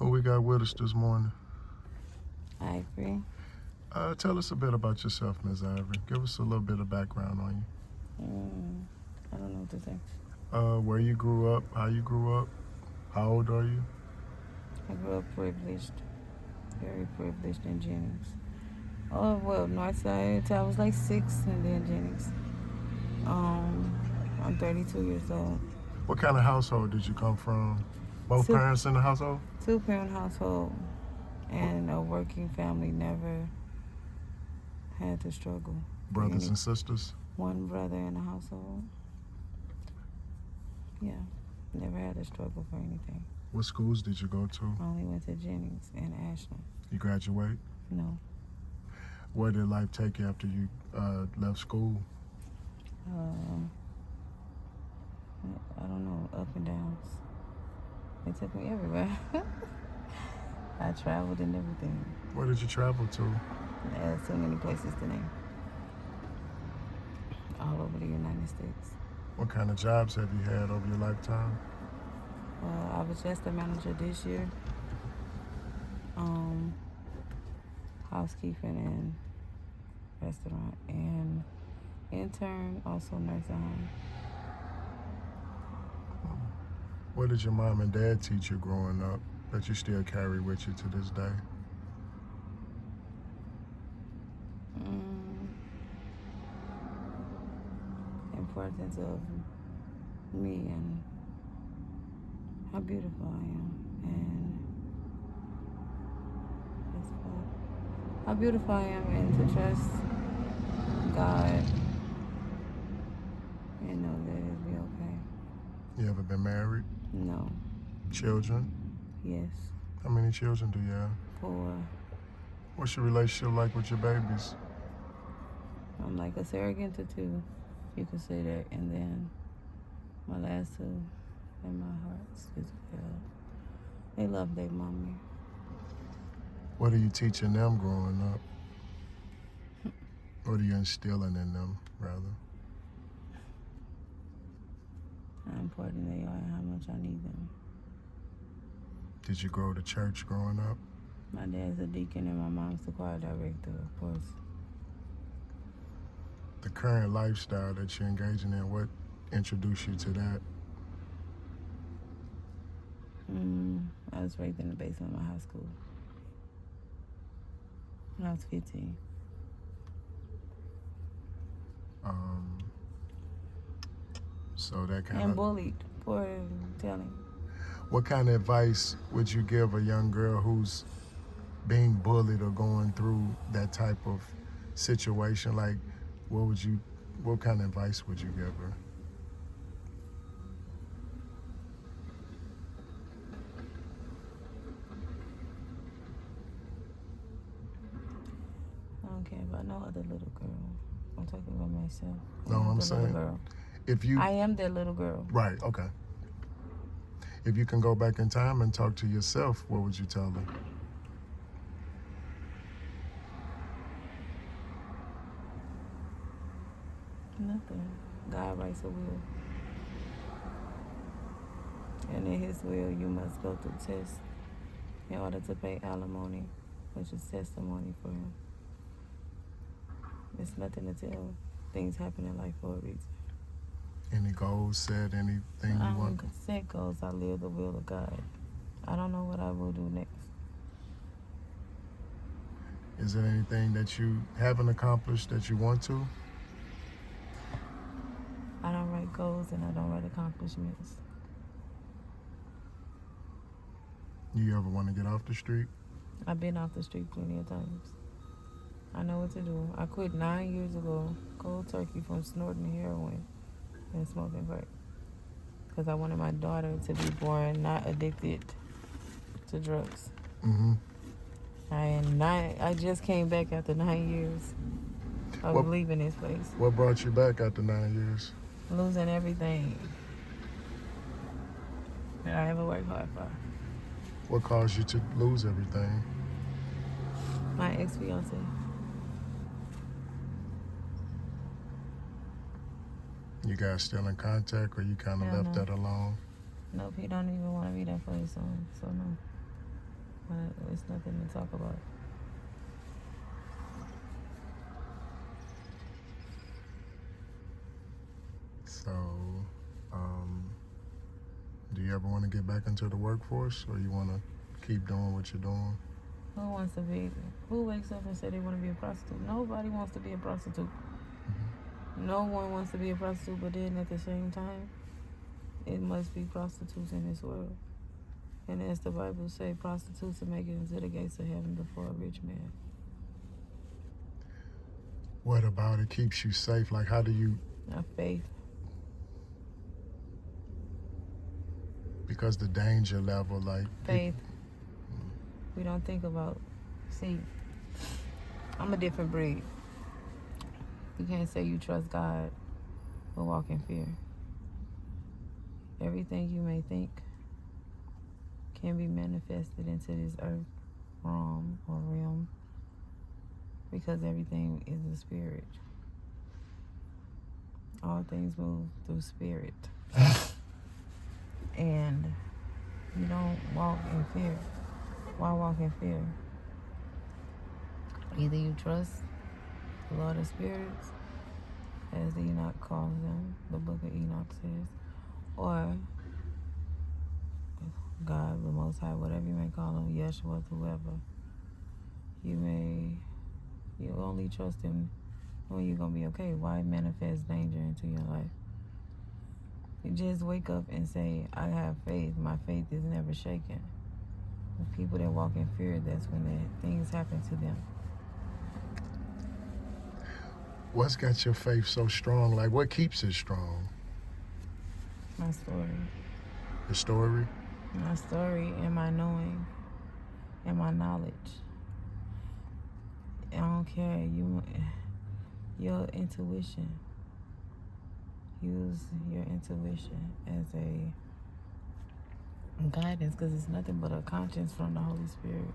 Who we got with us this morning? Ivory. Tell us a bit about yourself, Ms. Ivory. Give us a little bit of background on I don't know what to say. you. Where you grew up, how you grew up, how old are you? I grew up privileged, very privileged in Jennings. Oh, well, Northside till I was like 6, and then Jennings. I'm 32 years old. What kind of household did you come from? Both Two, parents in the household? two-parent household, and a working family. Never had to struggle. Brothers and sisters? One brother in the household. Yeah, never had to struggle for anything. What schools did you go to? I only went to Jennings and Ashland. You graduate? No. Where did life take you after you left school? I don't know, up and downs. It took me everywhere. I traveled and everything. Where did you travel to? There's so many places to name. All over the United States. What kind of jobs have you had over your lifetime? I was just a manager this year. Housekeeping and restaurant, and intern, also nursing home. What did your mom and dad teach you growing up that you still carry with you to this day? Importance of me and how beautiful I am, and how beautiful I am, and to trust God and know that it'll be okay. You ever been married? No. Children? Yes. How many children do you have? 4. What's your relationship like with your babies? I'm like a surrogate to 2, you could say that, and then my last 2 in my hearts as well. They love their mommy. What are you teaching them growing up? What are you instilling in them, rather? How important they are and how much I need them. Did you go to church growing up? My dad's a deacon and my mom's the choir director, of course. The current lifestyle that you're engaging in, what introduced you to that? I was raised in the basement of my high school when I was 15. So that kind And of... bullied, for telling. What kind of advice would you give a young girl who's being bullied or going through that type of situation? Like, what kind of advice would you give her? I don't care about no other little girl. I'm talking about myself. No, I'm saying, girl. if you... I am that little girl. Right, okay. If you can go back in time and talk to yourself, what would you tell her? Nothing. God writes a will. And in his will, you must go through tests in order to pay alimony, which is testimony for him. It's nothing to tell. Things happen in life for a reason. Any goals set, anything you want? I don't set goals. I live the will of God. I don't know what I will do next. Is there anything that you haven't accomplished that you want to? I don't write goals and I don't write accomplishments. You ever want to get off the street? I've been off the street plenty of times. I know what to do. I quit 9 years ago, cold turkey, from snorting heroin and smoking crack. Because I wanted my daughter to be born not addicted to drugs. I just came back after 9 years of leaving this place. What brought you back after 9 years? Losing everything that I ever worked hard for. What caused you to lose everything? My ex-fiance. You guys still in contact, or you kind of left that alone? Nope, he don't even want to be there for his son, so no. It's nothing to talk about. So, um, do you ever want to get back into the workforce, or you want to keep doing what you're doing? Who wants to be? Who wakes up and say they want to be a prostitute? Nobody wants to be a prostitute. No one wants to be a prostitute, but then at the same time, it must be prostitutes in this world. And as the Bible say, prostitutes are making it into the gates of heaven before a rich man. What about it keeps you safe? Like, how do you? Now, faith. Because the danger level, like Faith. We don't think about. See, I'm a different breed. You can't say you trust God but walk in fear. Everything you may think can be manifested into this earth realm because everything is a spirit. All things move through spirit. And you don't walk in fear. Why walk in fear? Either you trust the Lord of Spirits, as Enoch calls them, the book of Enoch says, or God, the Most High, whatever you may call him, Yeshua, whoever. You only trust him when you're going to be okay. Why manifest danger into your life? You just wake up and say, I have faith. My faith is never shaken. The people that walk in fear, that's when things happen to them. What's got your faith so strong? Like, what keeps it strong? My story. The story? My story and my knowing and my knowledge. I don't care. Your intuition. Use your intuition as a guidance, because it's nothing but a conscience from the Holy Spirit.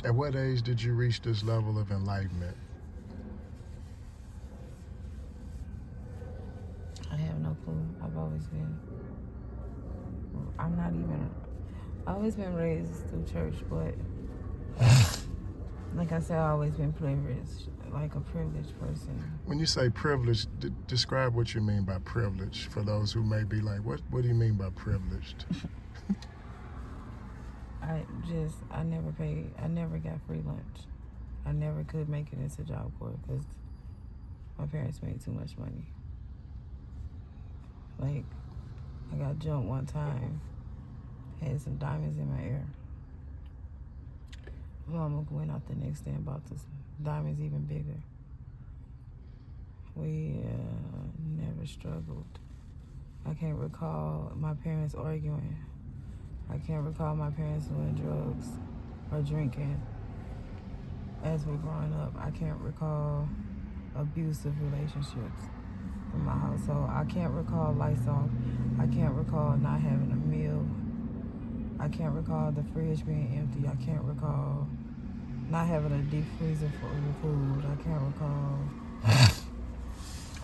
At what age did you reach this level of enlightenment? I have no clue. I've always been raised through church, but like I said, I've always been privileged, like a privileged person. When you say privileged, describe what you mean by privileged for those who may be like, what do you mean by privileged? I never got free lunch. I never could make it into Job Corps because my parents made too much money. Like, I got jumped one time, had some diamonds in my ear. Mama went out the next day and bought the diamonds even bigger. We never struggled. I can't recall my parents arguing. I can't recall my parents doing drugs or drinking as we're growing up. I can't recall abusive relationships in my household. I can't recall lights off. I can't recall not having a meal. I can't recall the fridge being empty. I can't recall not having a deep freezer for food. I can't recall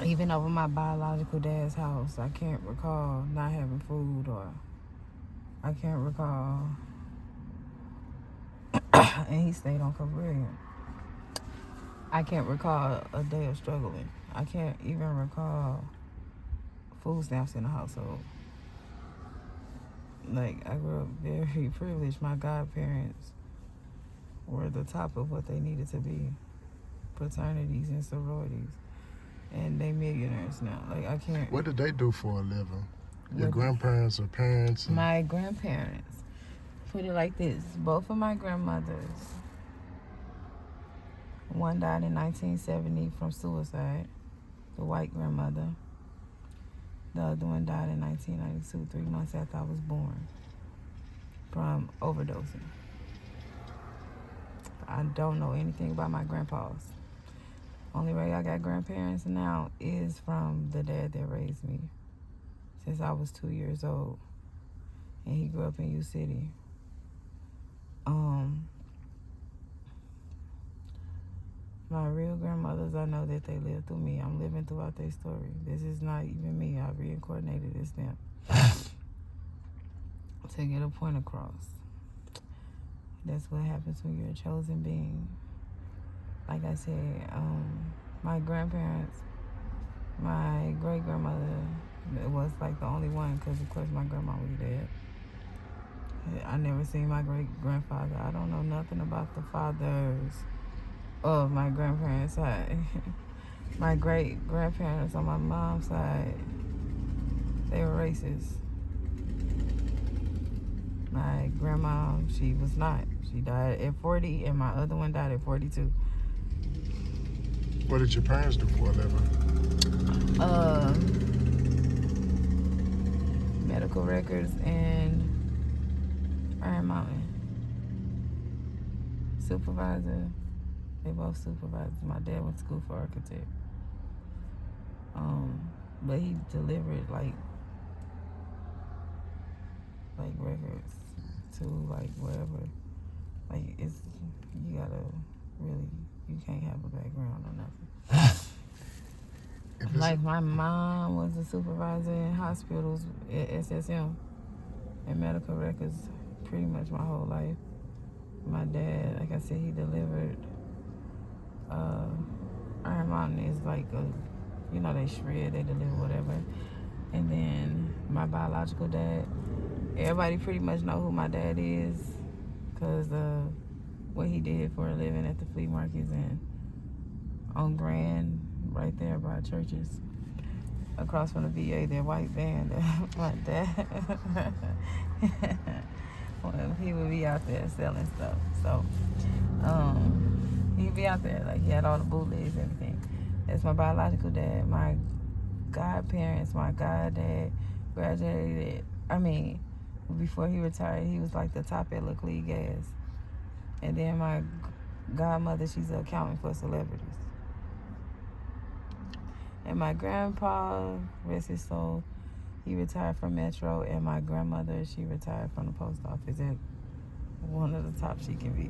even over my biological dad's house. I can't recall not having food, or I can't recall and he stayed on career. I can't recall a day of struggling. I can't even recall food stamps in the household. Like, I grew up very privileged. My godparents were the top of what they needed to be. Fraternities and sororities. And they millionaires now. Like, I can't... What did they do for a living? Your grandparents or parents? My grandparents. Put it like this. Both of my grandmothers. One died in 1970 from suicide. The white grandmother. The other one died in 1992, 3 months after I was born, from overdosing. I don't know anything about my grandpas. Only way I got grandparents now is from the dad that raised me since I was 2 years old. And he grew up in U City. My real grandmothers, I know that they lived through me. I'm living throughout their story. This is not even me. I reincarnated as them to get a point across. That's what happens when you're a chosen being. Like I said, my grandparents, my great grandmother, it was like the only one because of course my grandma was dead. I never seen my great grandfather. I don't know nothing about the fathers of my grandparents' side. My great grandparents on my mom's side, they were racist. My grandma, she was not. She died at 40, and my other one died at 42. What did your parents do for a living? Medical records and Iron Mountain. Supervisor. They both supervisors. My dad went to school for architect. But he delivered like records to like wherever. Like it's you gotta really you can't have a background or nothing. Like my mom was a supervisor in hospitals at SSM and medical records pretty much my whole life. My dad, like I said, he delivered Iron Mountain is like they shred, they deliver whatever. And then my biological dad, everybody pretty much know who my dad is because what he did for a living at the flea markets and on Grand, right there by churches, across from the VA, that white van that my dad, well, he would be out there selling stuff. So he'd be out there, like he had all the bootlegs and everything. That's my biological dad. My godparents, my goddad graduated, before he retired, he was like the top at Lick League Gas. And then my godmother, she's an accountant for celebrities. And my grandpa, rest his soul, he retired from Metro. And my grandmother, she retired from the post office at one of the top she can be.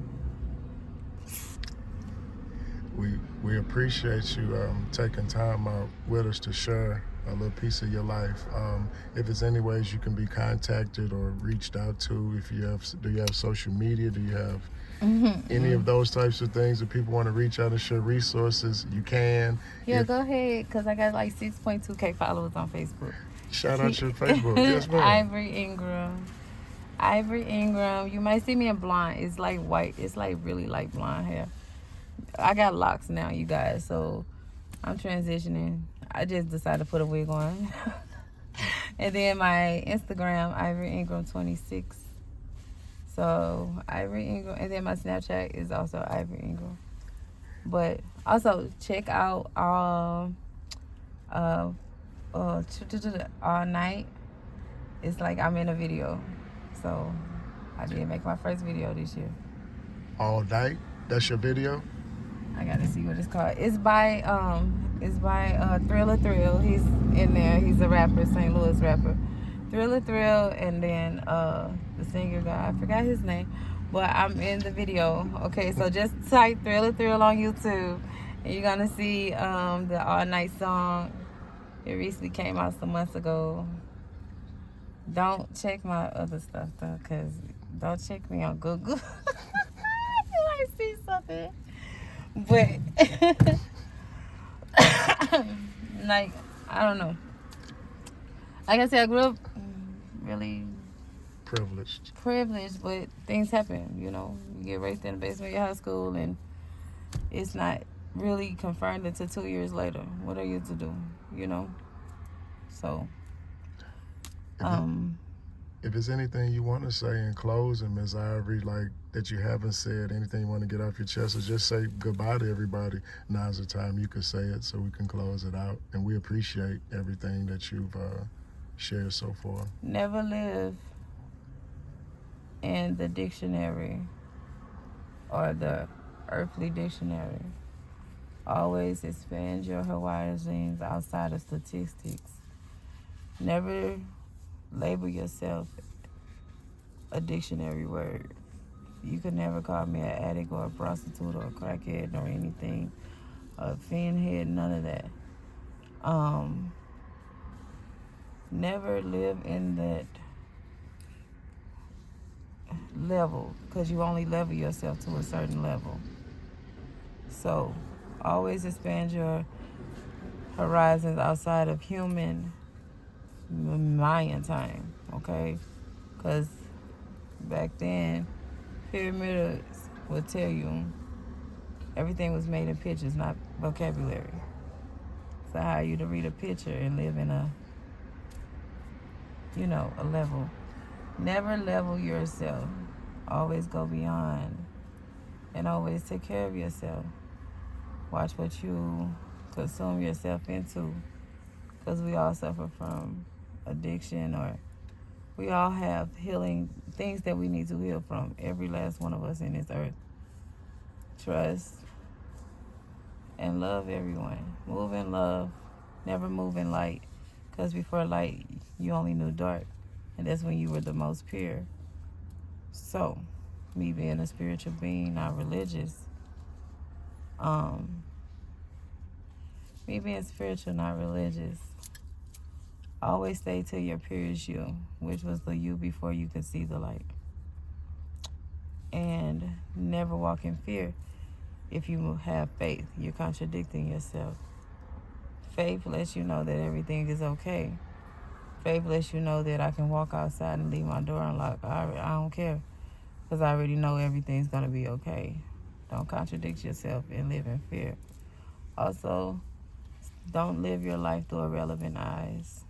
We appreciate you taking time out with us to share a little piece of your life. If there's any ways you can be contacted or reached out to, do you have social media? Do you have any of those types of things that people want to reach out and share resources? You can. Yeah, go ahead, because I got like 6.2K followers on Facebook. Shout out your Facebook. Yes, ma'am. Ivory Ingram. You might see me in blonde. It's like white. It's like really like blonde hair. I got locks now, you guys, so I'm transitioning. I just decided to put a wig on. And then my Instagram, Ivory Ingram 26. So Ivory Ingram, and then my Snapchat is also Ivory Ingram. But also check out All Night. It's like I'm in a video. So I did make my first video this year. All Night? That's your video? I gotta see what it's called. It's by Thriller Thrill. He's in there. He's a rapper, St. Louis rapper. Thriller Thrill, and then the singer guy, I forgot his name, but I'm in the video. Okay, so just type Thriller Thrill on YouTube, and you're gonna see the All Night song. It recently came out some months ago. Don't check my other stuff though, cause don't check me on Google. You might see something. But like, I don't know. Like I said, I grew up really privileged, but things happen, you get raised in the basement of your high school, and it's not really confirmed until 2 years later. What are you to do, So if there's anything you want to say in closing, Ms. Ivory, like that you haven't said, anything you want to get off your chest, or just say goodbye to everybody, now's the time you can say it so we can close it out. And we appreciate everything that you've shared so far. Never live in the dictionary or the earthly dictionary. Always expand your horizons outside of statistics. Never label yourself a dictionary word. You could never call me an addict or a prostitute or a crackhead or anything, a fiend head, none of that. Never live in that. level, because you only level yourself to a certain level. So always expand your horizons outside of human Mayan time, okay? Because back then, pyramids would tell you everything was made in pictures, not vocabulary. So how are you to read a picture and live in a level? Never level yourself. Always go beyond, and always take care of yourself. Watch what you consume yourself into, because we all suffer from addiction, or we all have healing things that we need to heal from. Every last one of us in this earth. Trust and love everyone. Move in love. Never move in light, because before light, you only knew dark, and that's when you were the most pure. So, me being a spiritual being, not religious, me being spiritual, not religious, always stay to your purest you, which was the you before you could see the light. And never walk in fear. If you have faith, you're contradicting yourself. Faith lets you know that everything is okay. Faith lets you know that I can walk outside and leave my door unlocked. I don't care, because I already know everything's going to be okay. Don't contradict yourself and live in fear. Also, don't live your life through irrelevant eyes.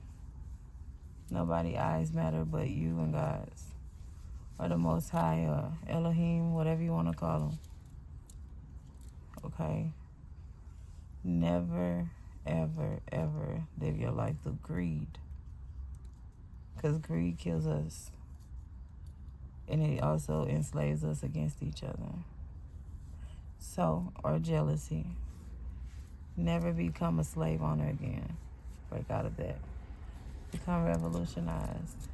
Nobody's eyes matter but you and God's, or the Most High, or Elohim, whatever you want to call them. Okay? Never, ever, ever live your life through greed, because greed kills us, and it also enslaves us against each other. So, or jealousy. Never become a slave owner again. Break out of that. Become revolutionized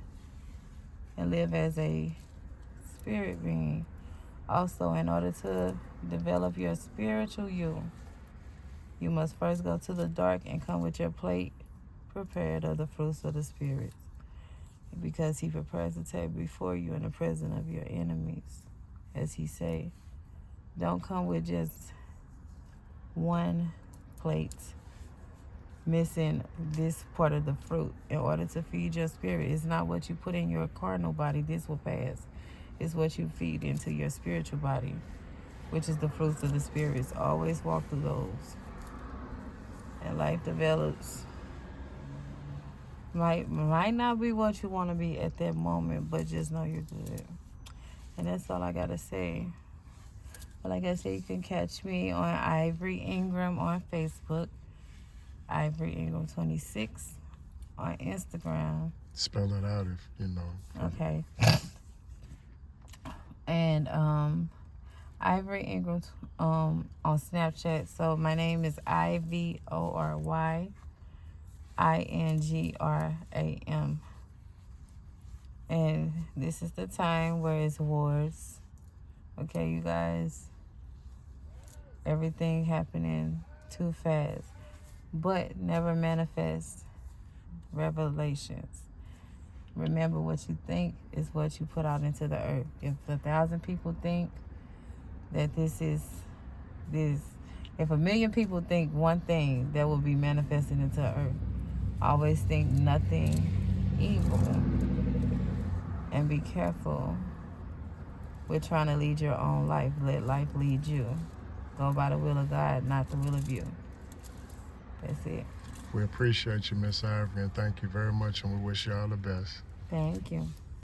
and live as a spirit being. Also, in order to develop your spiritual you must first go to the dark and come with your plate prepared of the fruits of the Spirit, because he prepares the table before you in the presence of your enemies. As he say, don't come with just one plate missing this part of the fruit in order to feed your spirit. It's not what you put in your carnal body, this will pass. It's what you feed into your spiritual body, which is the fruits of the spirits. Always walk through those. And life develops. Might not be what you want to be at that moment, but just know you're good. And that's all I got to say. But like I said, you can catch me on Ivory Ingram on Facebook. Ivory Ingram 26 on Instagram. Spell it out if you know. Okay. And Ivory Ingram on Snapchat. So my name is Ivory Ingram. And this is the time where it's wars. Okay, you guys. Everything happening too fast. But never manifest revelations. Remember, what you think is what you put out into the earth. If 1,000 people think that this, if 1,000,000 people think one thing, that will be manifested into the earth. Always think nothing evil. And be careful with trying to lead your own life. Let life lead you. Go by the will of God, not the will of you. That's it. We appreciate you, Miss Ivory, and thank you very much, and we wish you all the best. Thank you.